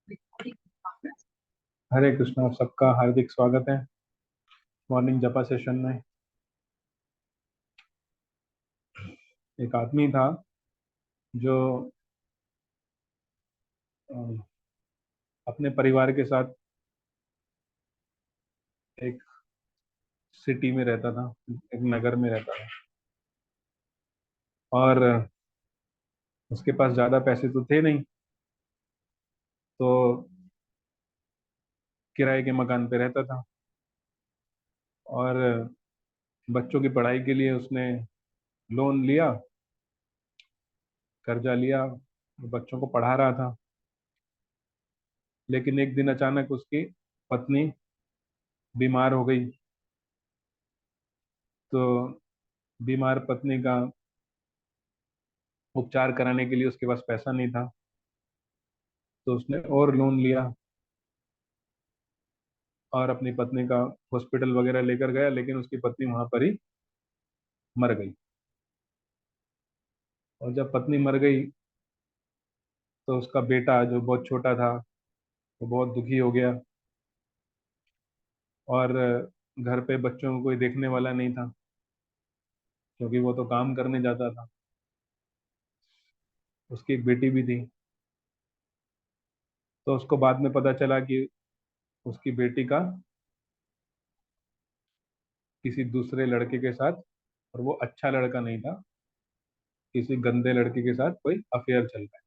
हरे कृष्णा। आप सबका हार्दिक स्वागत है मॉर्निंग जपा सेशन में। एक आदमी था जो अ, अपने परिवार के साथ एक सिटी में रहता था, एक नगर में रहता था। और उसके पास ज़्यादा पैसे तो थे नहीं, तो किराए के मकान पे रहता था। और बच्चों की पढ़ाई के लिए उसने लोन लिया, कर्जा लिया, बच्चों को पढ़ा रहा था। लेकिन एक दिन अचानक उसकी पत्नी बीमार हो गई। तो बीमार पत्नी का उपचार कराने के लिए उसके पास पैसा नहीं था, तो उसने और लोन लिया और अपनी पत्नी का हॉस्पिटल वगैरह लेकर गया। लेकिन उसकी पत्नी वहां पर ही मर गई। और जब पत्नी मर गई तो उसका बेटा जो बहुत छोटा था वो बहुत दुखी हो गया। और घर पे बच्चों को कोई देखने वाला नहीं था, क्योंकि वो तो काम करने जाता था। उसकी एक बेटी भी थी। तो उसको बाद में पता चला कि उसकी बेटी का किसी दूसरे लड़के के साथ, और वो अच्छा लड़का नहीं था, किसी गंदे लड़के के साथ कोई अफेयर चल रहा है।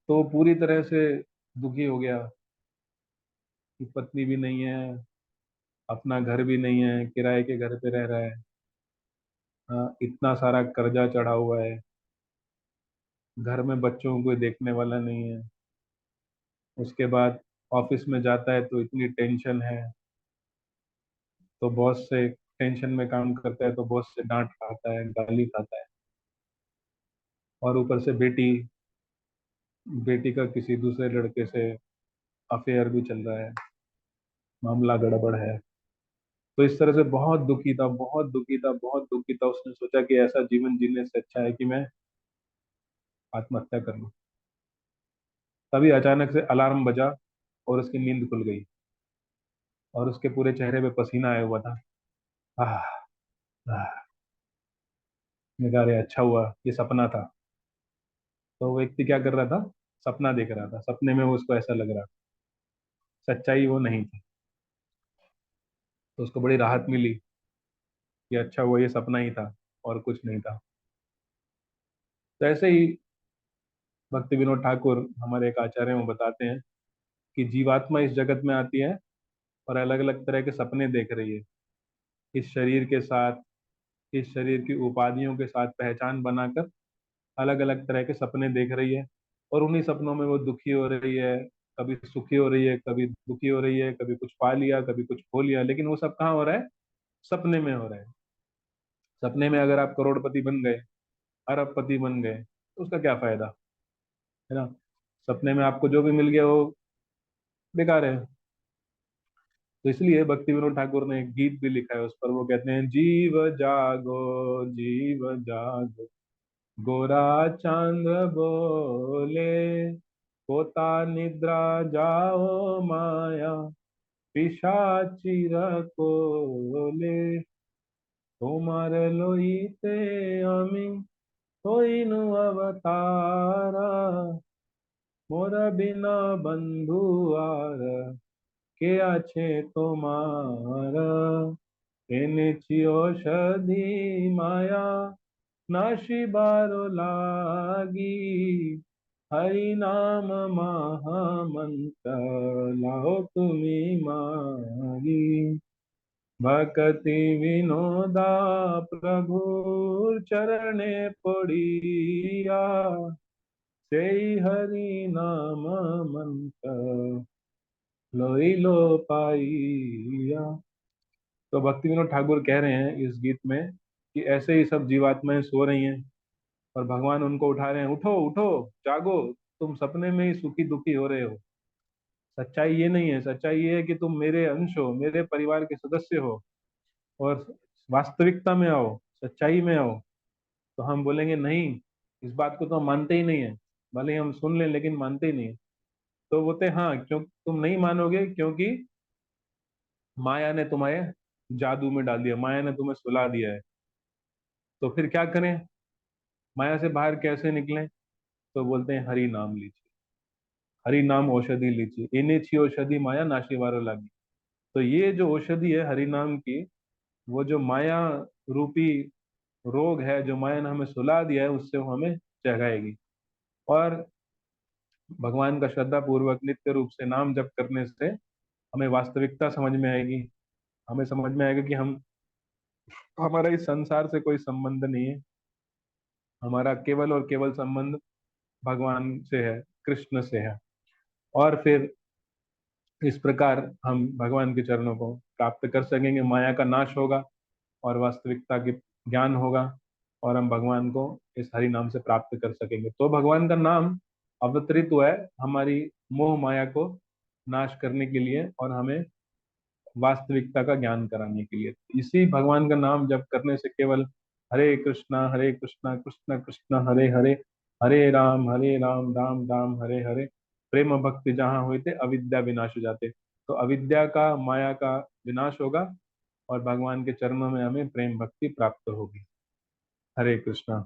तो वो पूरी तरह से दुखी हो गया कि पत्नी भी नहीं है, अपना घर भी नहीं है, किराए के घर पे रह रहा है। हाँ, इतना सारा कर्जा चढ़ा हुआ है, घर में बच्चों को कोई देखने वाला नहीं है। उसके बाद ऑफिस में जाता है तो इतनी टेंशन है, तो बॉस से टेंशन में काम करता है तो बॉस से डांट खाता है, गाली खाता है। और ऊपर से बेटी बेटी का किसी दूसरे लड़के से अफेयर भी चल रहा है, मामला गड़बड़ है। तो इस तरह से बहुत दुखी था, बहुत दुखी था, बहुत दुखी था। उसने सोचा कि ऐसा जीवन जीने से अच्छा है कि मैं आत्महत्या कर लूं। तभी अचानक से अलार्म बजा और उसकी नींद खुल गई और उसके पूरे चेहरे पे पसीना आया हुआ था। आह, आह। मैं कहा, अरे अच्छा हुआ, ये सपना था। तो वो व्यक्ति क्या कर रहा था, सपना देख रहा था। सपने में वो उसको ऐसा लग रहा था, सच्चाई वो नहीं थी। तो उसको बड़ी राहत मिली कि अच्छा हुआ ये सपना ही था और कुछ नहीं था। तो ऐसे ही भक्ति विनोद ठाकुर हमारे एक आचार्य में बताते हैं कि जीवात्मा इस जगत में आती है और अलग अलग तरह के सपने देख रही है। इस शरीर के साथ, इस शरीर की उपाधियों के साथ पहचान बनाकर अलग अलग तरह के सपने देख रही है। और उन्हीं सपनों में वो दुखी हो रही है, कभी सुखी हो रही है, कभी दुखी हो रही है, कभी कुछ पा लिया, कभी कुछ खो लिया। लेकिन वो सब कहाँ हो रहा है, सपने में हो रहा है। सपने में अगर आप करोड़पति बन गए, अरबपति बन गए, तो उसका क्या फायदा, है ना। सपने में आपको जो भी मिल गया वो बेकार है। तो इसलिए भक्ति विनोद ठाकुर ने एक गीत भी लिखा है उस पर। वो कहते हैं, जीव जागो, जीव जागो, गोरा चांद बोले, पोता निद्रा जाओ माया, पिशाचिर कोले, তোমার লইতে আমি হইনু অবতারা, মোরা বিনা বন্ধু আর কে আছে তোমার, এনেছি ঔষধি মায়া নাশিবার লাগি, হরি নাম মহামন্ত্র লাও তুমি মাগি, भक्ति विनोदा प्रभुर चरणे पड़िया, সেই हरि नाम मंत्र लोई लो पाइया। तो भक्ति विनोद ठाकुर कह रहे हैं इस गीत में कि ऐसे ही सब जीवात्माएं सो रही हैं और भगवान उनको उठा रहे हैं, उठो उठो, जागो। तुम सपने में ही सुखी दुखी हो रहे हो। सच्चाई ये नहीं है, सच्चाई ये है कि तुम मेरे अंश हो, मेरे परिवार के सदस्य हो। और वास्तविकता में आओ, सच्चाई में आओ। तो हम बोलेंगे नहीं, इस बात को तो हम मानते ही नहीं है। भले ही हम सुन लें लेकिन मानते ही नहीं। तो बोलते हाँ, क्यों तुम नहीं मानोगे, क्योंकि माया ने तुम्हें जादू में डाल दिया, माया ने तुम्हें सुला दिया है। तो फिर क्या करें, माया से बाहर कैसे निकलें? तो बोलते हैं हरि नाम लीजिए, हरि नाम औषधि लीजिए, इन्हें छी औषधि माया नाशी वारो लागी। तो ये जो औषधि है हरि नाम की, वो जो माया रूपी रोग है, जो माया ने हमें सुला दिया है, उससे वो हमें जगाएगी। और भगवान का श्रद्धा पूर्वक नित्य रूप से नाम जप करने से हमें वास्तविकता समझ में आएगी। हमें समझ में आएगा कि हम हमारा इस संसार से कोई संबंध नहीं है, हमारा केवल और केवल संबंध भगवान से है, कृष्ण से है। और फिर इस प्रकार हम भगवान के चरणों को प्राप्त कर सकेंगे, माया का नाश होगा और वास्तविकता की ज्ञान होगा, और हम भगवान को इस हरि नाम से प्राप्त कर सकेंगे। तो भगवान का नाम अवतरित हुआ है हमारी मोह माया को नाश करने के लिए और हमें वास्तविकता का ज्ञान कराने के लिए। इसी भगवान का नाम जप करने से केवल हरे कृष्णा कृष्ण कृष्ण हरे हरे, हरे राम राम राम हरे हरे, प्रेम भक्ति जहाँ हुए थे अविद्या विनाश हो जाते। तो अविद्या का, माया का विनाश होगा और भगवान के चरणों में हमें प्रेम भक्ति प्राप्त होगी। हरे कृष्णा।